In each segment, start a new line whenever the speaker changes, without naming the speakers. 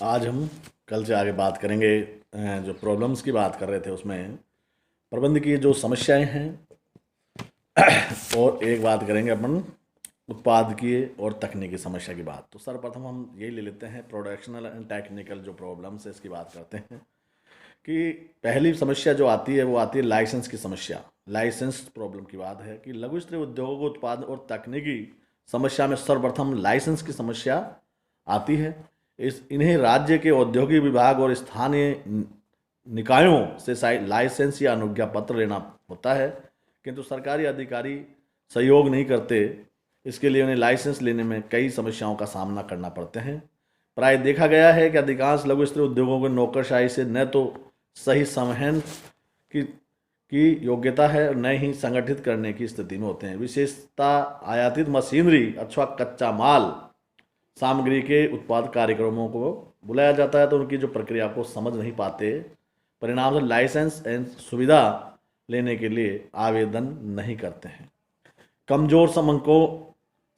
आज हम कल से आगे बात करेंगे। जो प्रॉब्लम्स की बात कर रहे थे उसमें प्रबंध की जो समस्याएं हैं, और एक बात करेंगे अपन उत्पादकीय और तकनीकी समस्या की बात। तो सर्वप्रथम हम यही ले लेते हैं, प्रोडक्शनल एंड टेक्निकल जो प्रॉब्लम्स है इसकी बात करते हैं। कि पहली समस्या जो आती है वो आती है लाइसेंस की समस्या। लाइसेंस प्रॉब्लम की बात है कि लघु स्तरीय उद्योगों को उत्पादन और तकनीकी समस्या में सर्वप्रथम लाइसेंस की समस्या आती है। इन्हें राज्य के औद्योगिक विभाग और स्थानीय निकायों से लाइसेंस या अनुज्ञा पत्र लेना होता है, किंतु सरकारी अधिकारी सहयोग नहीं करते। इसके लिए उन्हें लाइसेंस लेने में कई समस्याओं का सामना करना पड़ते हैं। प्राय देखा गया है कि अधिकांश लघु स्तरीय उद्योगों को नौकरशाही से न तो सही संवहन की योग्यता है और न ही संगठित करने की स्थिति में होते हैं। विशेषता आयातित मशीनरी अथवा कच्चा माल सामग्री के उत्पाद कार्यक्रमों को बुलाया जाता है तो उनकी जो प्रक्रिया को समझ नहीं पाते, परिणाम से लाइसेंस एंड सुविधा लेने के लिए आवेदन नहीं करते हैं। कमजोर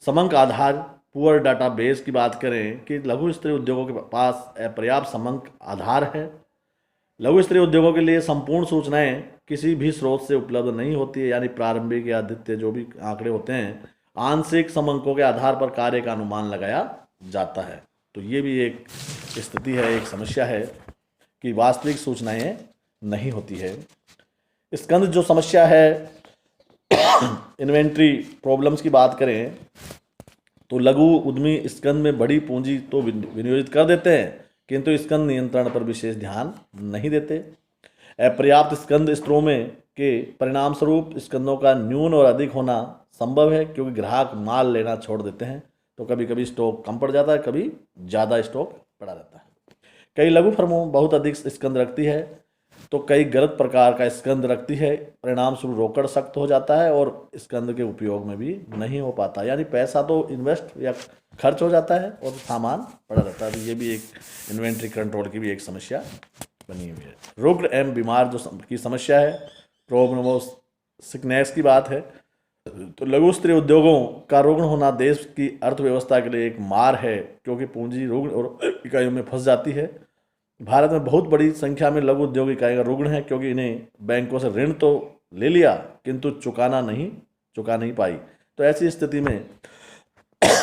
समंक आधार पुअर डाटाबेस की बात करें कि लघु स्तरीय उद्योगों के पास अपर्याप्त समंक आधार है। लघु स्तरीय उद्योगों के लिए संपूर्ण सूचनाएं किसी भी स्रोत से उपलब्ध नहीं होती है, यानी प्रारंभिक या द्वितीय जो भी आंकड़े होते हैं आंशिक समंकों के आधार पर कार्य का अनुमान लगाया जाता है। तो ये भी एक स्थिति है, एक समस्या है कि वास्तविक सूचनाएं नहीं होती है। स्कंद जो समस्या है, इन्वेंट्री प्रॉब्लम्स की बात करें तो लघु उद्यमी स्कंद में बड़ी पूंजी तो विनियोजित कर देते हैं, किंतु स्कंद नियंत्रण पर विशेष ध्यान नहीं देते। अपर्याप्त स्कंद स्त्रों में के परिणाम स्वरूप स्कंदों का न्यून और अधिक होना संभव है, क्योंकि ग्राहक माल लेना छोड़ देते हैं तो कभी कभी स्टॉक कम पड़ जाता है, कभी ज़्यादा स्टॉक पड़ा रहता है। कई लघु फर्मों बहुत अधिक स्कंद रखती है तो कई गलत प्रकार का स्कंद रखती है, परिणाम स्वरूप रोकड़ सख्त हो जाता है और स्कंद के उपयोग में भी नहीं हो पाता, यानी पैसा तो इन्वेस्ट या खर्च हो जाता है और सामान पड़ा रहता है। तो ये भी एक इन्वेंट्री कंट्रोल की भी एक समस्या बनी हुई है। रुग्ण एवं बीमार जो की समस्या है, प्रॉब्लम सिकनेस की बात है। तो लघु स्तरीय उद्योगों का रुग्ण होना देश की अर्थव्यवस्था के लिए एक मार है, क्योंकि पूंजी रुग्ण और इकाइयों में फंस जाती है। भारत में बहुत बड़ी संख्या में लघु उद्योग इकाइयाँ रुग्ण हैं, क्योंकि इन्हें बैंकों से ऋण तो ले लिया किंतु चुका नहीं पाई। तो ऐसी स्थिति में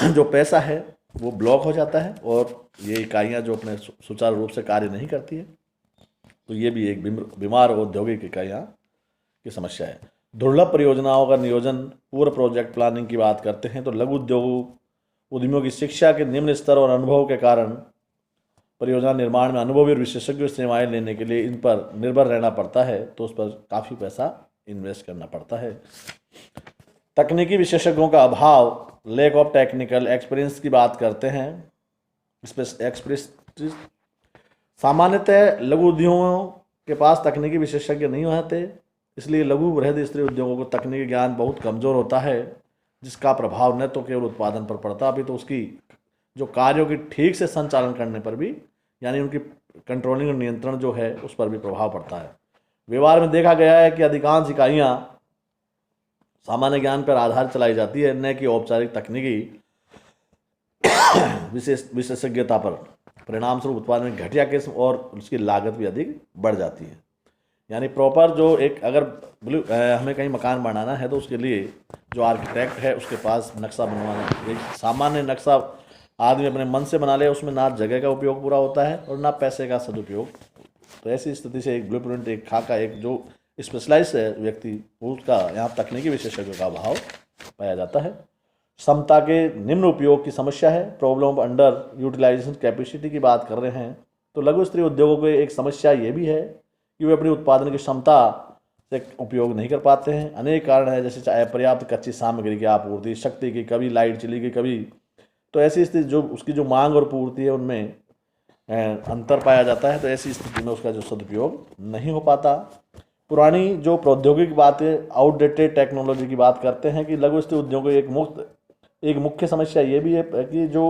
जो पैसा है वो ब्लॉक हो जाता है और ये इकाइयाँ जो अपने सुचारू रूप से कार्य नहीं करती है। तो ये भी एक बीमार औद्योगिक इकाइयाँ की समस्या है। दुर्लभ परियोजनाओं का नियोजन, पूर्व प्रोजेक्ट प्लानिंग की बात करते हैं तो लघु उद्यमियों की शिक्षा के निम्न स्तर और अनुभव के कारण परियोजना निर्माण में अनुभवी और विशेषज्ञ सेवाएं लेने के लिए इन पर निर्भर रहना पड़ता है, तो उस पर काफ़ी पैसा इन्वेस्ट करना पड़ता है। तकनीकी विशेषज्ञों का अभाव, लैक ऑफ टेक्निकल एक्सपीरियंस की बात करते हैं। सामान्यतः लघु उद्योगों के पास तकनीकी विशेषज्ञ नहीं होते, इसलिए लघु बृहद स्तरीय उद्योगों को तकनीकी ज्ञान बहुत कमज़ोर होता है, जिसका प्रभाव न तो केवल उत्पादन पर पड़ता अभी तो उसकी जो कार्यों की ठीक से संचालन करने पर भी, यानी उनकी कंट्रोलिंग और नियंत्रण जो है उस पर भी प्रभाव पड़ता है। व्यवहार में देखा गया है कि अधिकांश इकाइयाँ सामान्य ज्ञान पर आधार चलाई जाती है, न कि औपचारिक तकनीकी विशेषज्ञता पर। परिणाम स्वरूप उत्पादन में घटिया किस्म और उसकी लागत भी अधिक बढ़ जाती है। यानी प्रॉपर जो एक अगर हमें कहीं मकान बनाना है तो उसके लिए जो आर्किटेक्ट है उसके पास नक्शा बनवाना, एक सामान्य नक्शा आदमी अपने मन से बना ले, उसमें ना जगह का उपयोग पूरा होता है और ना पैसे का सदुपयोग। तो ऐसी स्थिति से एक ब्लूप्रिंट, एक खाका, एक जो स्पेशलाइज है व्यक्ति, उसका यहाँ तकनीकी विशेषज्ञों का अभाव पाया जाता है। क्षमता के निम्न उपयोग की समस्या है, problem of under utilisation capacity की बात कर रहे हैं तो लघु स्तरीय उद्योगों को एक समस्या ये भी है कि वे अपनी उत्पादन की क्षमता से उपयोग नहीं कर पाते हैं। अनेक कारण है, जैसे चाहे पर्याप्त कच्ची सामग्री की आपूर्ति, शक्ति की, कभी लाइट चली गई कभी, तो ऐसी स्थिति जो उसकी जो मांग और पूर्ति है उनमें अंतर पाया जाता है। तो ऐसी स्थिति में उसका जो सदुपयोग नहीं हो पाता। पुरानी जो प्रौद्योगिकी बातें, आउटडेटेड टेक्नोलॉजी की बात करते हैं कि लघु स्तरीय उद्योगों की एक मुख्य समस्या ये भी है कि जो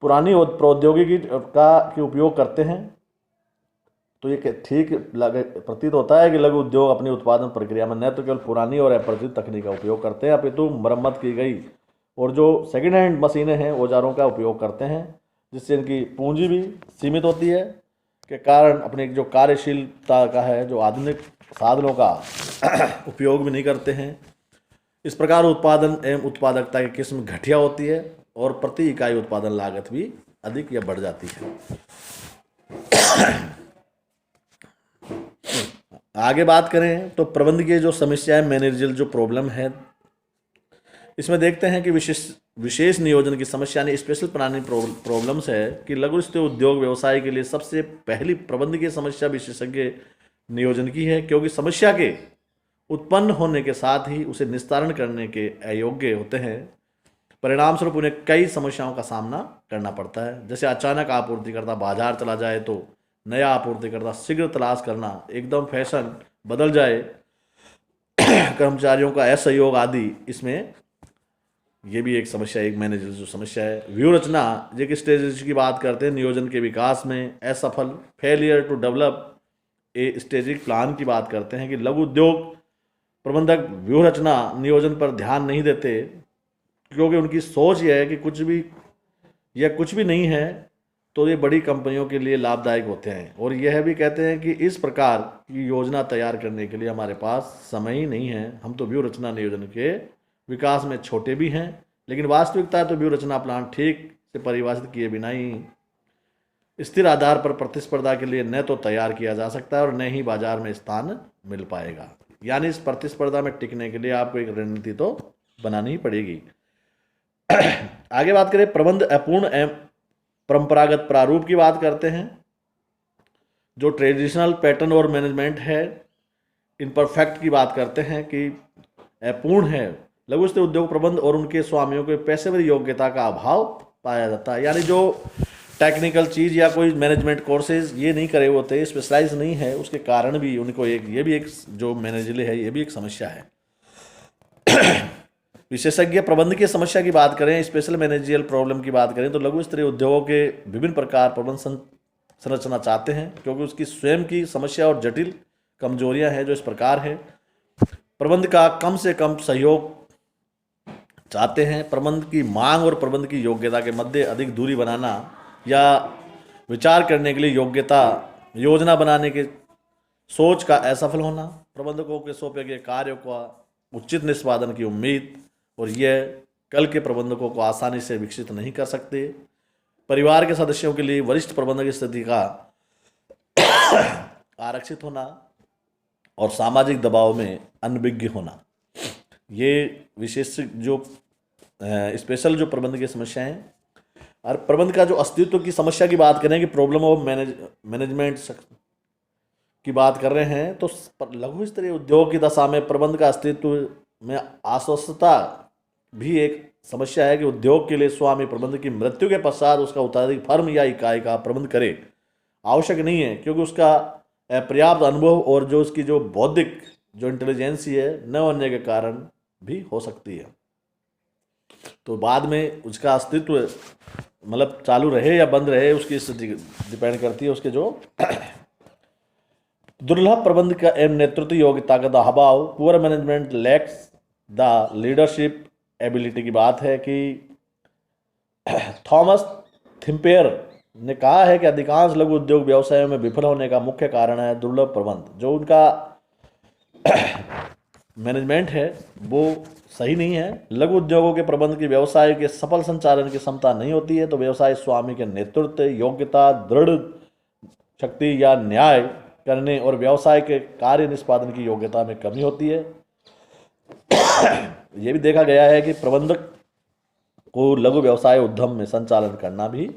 पुरानी प्रौद्योगिकी के उपयोग करते हैं तो ये ठीक प्रतीत होता है कि लघु उद्योग अपनी उत्पादन प्रक्रिया में न तो केवल पुरानी और अपरिचित तकनीक का उपयोग करते हैं, अपितु मरम्मत की गई और जो सेकेंड हैंड मशीनें हैं, औजारों का उपयोग करते हैं, जिससे इनकी पूंजी भी सीमित होती है, के कारण अपने जो कार्यशीलता का है, जो आधुनिक साधनों का उपयोग भी नहीं करते हैं। इस प्रकार उत्पादन एवं उत्पादकता की किस्म घटिया होती है और प्रति इकाई उत्पादन लागत भी अधिक या बढ़ जाती है। आगे बात करें तो प्रबंधकीय जो समस्याएं, मैनेजरियल जो प्रॉब्लम है, इसमें देखते हैं कि विशेष नियोजन की समस्या यानी स्पेशल प्लानिंग प्रॉब्लम्स है कि लघु स्थिर उद्योग व्यवसाय के लिए सबसे पहली प्रबंधकीय समस्या विशेषज्ञ नियोजन की है, क्योंकि समस्या के उत्पन्न होने के साथ ही उसे निस्तारण करने के अयोग्य होते हैं। परिणाम स्वरूप उन्हें कई समस्याओं का सामना करना पड़ता है, जैसे अचानक आपूर्तिकर्ता बाजार चला जाए तो नया आपूर्तिकर्ता शीघ्र तलाश करना, एकदम फैशन बदल जाए, कर्मचारियों का असहयोग आदि। इसमें ये भी एक समस्या, एक मैनेजर जो समस्या है। व्यू रचना, जो कि स्ट्रेटेजी की बात करते हैं, नियोजन के विकास में असफल, failure to develop a strategic plan की बात करते हैं कि लघु उद्योग प्रबंधक व्यूह रचना नियोजन पर ध्यान नहीं देते, क्योंकि उनकी सोच यह है कि कुछ भी नहीं है तो ये बड़ी कंपनियों के लिए लाभदायक होते हैं, और यह भी कहते हैं कि इस प्रकार की योजना तैयार करने के लिए हमारे पास समय ही नहीं है। हम तो व्यूह रचना नियोजन के विकास में छोटे भी हैं, लेकिन वास्तविकता है तो व्यूह रचना प्लान ठीक से परिभाषित किए बिना ही स्थिर आधार पर प्रतिस्पर्धा के लिए न तो तैयार किया जा सकता है और न ही बाजार में स्थान मिल पाएगा। यानी इस प्रतिस्पर्धा में टिकने के लिए आपको एक रणनीति तो बनानी ही पड़ेगी। आगे बात करें प्रबंध अपूर्ण एवं परंपरागत प्रारूप की बात करते हैं। जो ट्रेडिशनल पैटर्न और मैनेजमेंट है, इनपरफेक्ट की बात करते हैं कि अपूर्ण है। लघु स्थिर उद्योग प्रबंध और उनके स्वामियों के पेशेवर योग्यता का अभाव पाया जाता है, यानी जो टेक्निकल चीज़ या कोई मैनेजमेंट कोर्सेज ये नहीं करे होते, स्पेशलाइज नहीं है, उसके कारण भी उनको ये भी एक जो मैनेजर है, ये भी एक समस्या है। विशेषज्ञ प्रबंध की समस्या की बात करें, स्पेशल मैनेजरियल प्रॉब्लम की बात करें, तो लघु स्तरीय उद्योगों के विभिन्न प्रकार प्रबंध संरचना चाहते हैं, क्योंकि उसकी स्वयं की समस्या और जटिल कमजोरियां हैं जो इस प्रकार है। प्रबंध का कम से कम सहयोग चाहते हैं, प्रबंध की मांग और प्रबंध की योग्यता के मध्य अधिक दूरी बनाना या विचार करने के लिए योजना बनाने के सोच का असफल होना, प्रबंधकों के सौंपे गए कार्यों का उचित निष्पादन की उम्मीद, और यह कल के प्रबंधकों को आसानी से विकसित नहीं कर सकते। परिवार के सदस्यों के लिए वरिष्ठ प्रबंधक स्थिति का आरक्षित होना और सामाजिक दबाव में अनभिज्ञ होना, ये विशेष जो स्पेशल जो प्रबंध की समस्याएं हैं। और प्रबंध का जो अस्तित्व की समस्या की बात करें कि प्रॉब्लम ऑफ मैनेजमेंट की बात कर रहे हैं, तो लघु स्तरीय उद्योग की दशा में प्रबंध का अस्तित्व में अस्वस्थता भी एक समस्या है कि उद्योग के लिए स्वामी प्रबंध की मृत्यु के पश्चात उसका उत्तराधिकारी फर्म या इकाई का प्रबंध करे आवश्यक नहीं है, क्योंकि उसका पर्याप्त अनुभव और जो उसकी जो बौद्धिक जो इंटेलिजेंसी है न होने के कारण भी हो सकती है। तो बाद में उसका अस्तित्व मतलब चालू रहे या बंद रहे, उसकी स्थिति डिपेंड करती है उसके जो दुर्लभ प्रबंध का एवं नेतृत्व योग्यता का अभाव, poor management lakhs the leadership ability की बात है कि थॉमस थिम्पेयर ने कहा है कि अधिकांश लघु उद्योग व्यवसायों में विफल होने का मुख्य कारण है दुर्लभ प्रबंध। जो उनका मैनेजमेंट है वो सही नहीं है। लघु उद्योगों के प्रबंध की व्यवसाय के सफल संचालन की क्षमता नहीं होती है, तो व्यवसाय स्वामी के नेतृत्व योग्यता, दृढ़ शक्ति या न्याय करने और व्यवसाय के कार्य निष्पादन की योग्यता में कमी होती है। यह भी देखा गया है कि प्रबंधक को लघु व्यवसाय उद्यम में संचालन करना भी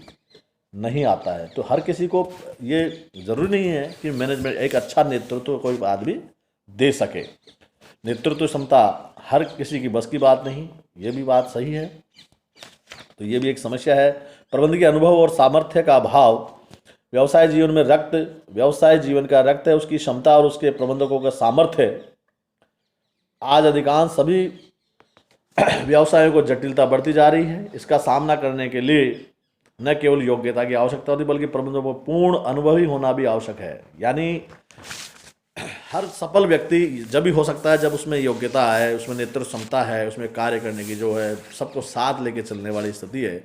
नहीं आता है। तो हर किसी को ये जरूरी नहीं है कि मैनेजमेंट एक अच्छा नेतृत्व कोई आदमी दे सके। नेतृत्व क्षमता हर किसी की बस की बात नहीं, ये भी बात सही है। तो ये भी एक समस्या है। प्रबंध के अनुभव और सामर्थ्य का अभाव, व्यवसाय जीवन का रक्त है उसकी क्षमता और उसके प्रबंधकों का सामर्थ्य। आज अधिकांश सभी व्यवसायों को जटिलता बढ़ती जा रही है। इसका सामना करने के लिए न केवल योग्यता की आवश्यकता होती बल्कि प्रबंधकों को पूर्ण अनुभवी होना भी आवश्यक है। यानी हर सफल व्यक्ति जब भी हो सकता है जब उसमें योग्यता है, उसमें नेतृत्व क्षमता है, उसमें कार्य करने की जो है सबको साथ लेके चलने वाली स्थिति है।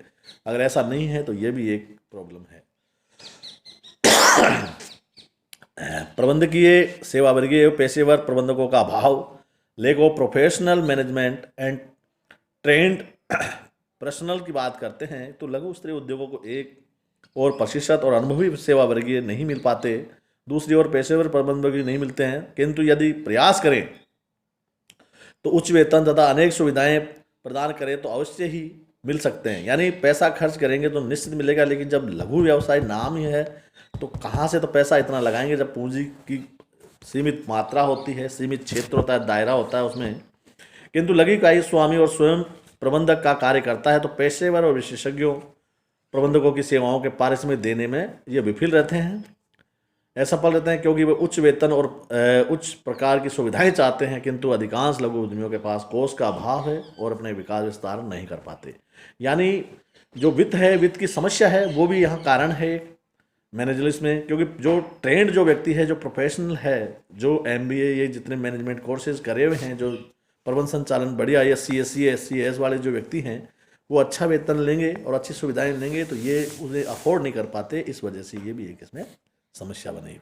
अगर ऐसा नहीं है तो ये भी एक प्रॉब्लम है। प्रबंधकीय सेवा वर्गीय एवं पेशेवर प्रबंधकों का अभाव, lake of professional management and trend personal की बात करते हैं तो लघु स्तरीय उद्योगों को एक और प्रशिक्षित और अनुभवी सेवा वर्गीय नहीं मिल पाते, दूसरी ओर पेशेवर प्रबंधक नहीं मिलते हैं, किंतु यदि प्रयास करें तो उच्च वेतन तथा अनेक सुविधाएं प्रदान करें तो अवश्य ही मिल सकते हैं। यानी पैसा खर्च करेंगे तो निश्चित मिलेगा, लेकिन जब लघु व्यवसाय नाम ही है तो कहाँ से तो पैसा इतना लगाएंगे जब पूंजी की सीमित मात्रा होती है, सीमित क्षेत्र होता है, दायरा होता है उसमें। किंतु लघु इकाई स्वामी और स्वयं प्रबंधक का कार्य करता है तो पेशेवर और विशेषज्ञों प्रबंधकों की सेवाओं के पारिश्रमिक देने में ये विफल रहते हैं, असफल रहते हैं, क्योंकि वे उच्च वेतन और उच्च प्रकार की सुविधाएं चाहते हैं, किंतु अधिकांश लघु उद्यमियों के पास कोष का अभाव है और अपने विकास विस्तार नहीं कर पाते। यानी जो वित्त है, वित्त की समस्या है, वो भी यहाँ कारण है मैनेजमेंट में, क्योंकि जो ट्रेंड जो व्यक्ति है, जो प्रोफेशनल है, जो MBA ये जितने मैनेजमेंट कोर्सेज करे हुए हैं, जो प्रबंध संचालन बढ़िया SC वाले जो व्यक्ति हैं, वो अच्छा वेतन लेंगे और अच्छी सुविधाएं लेंगे तो ये उन्हें अफोर्ड नहीं कर पाते, इस वजह से ये भी एक इसमें समस्या बनी हुई।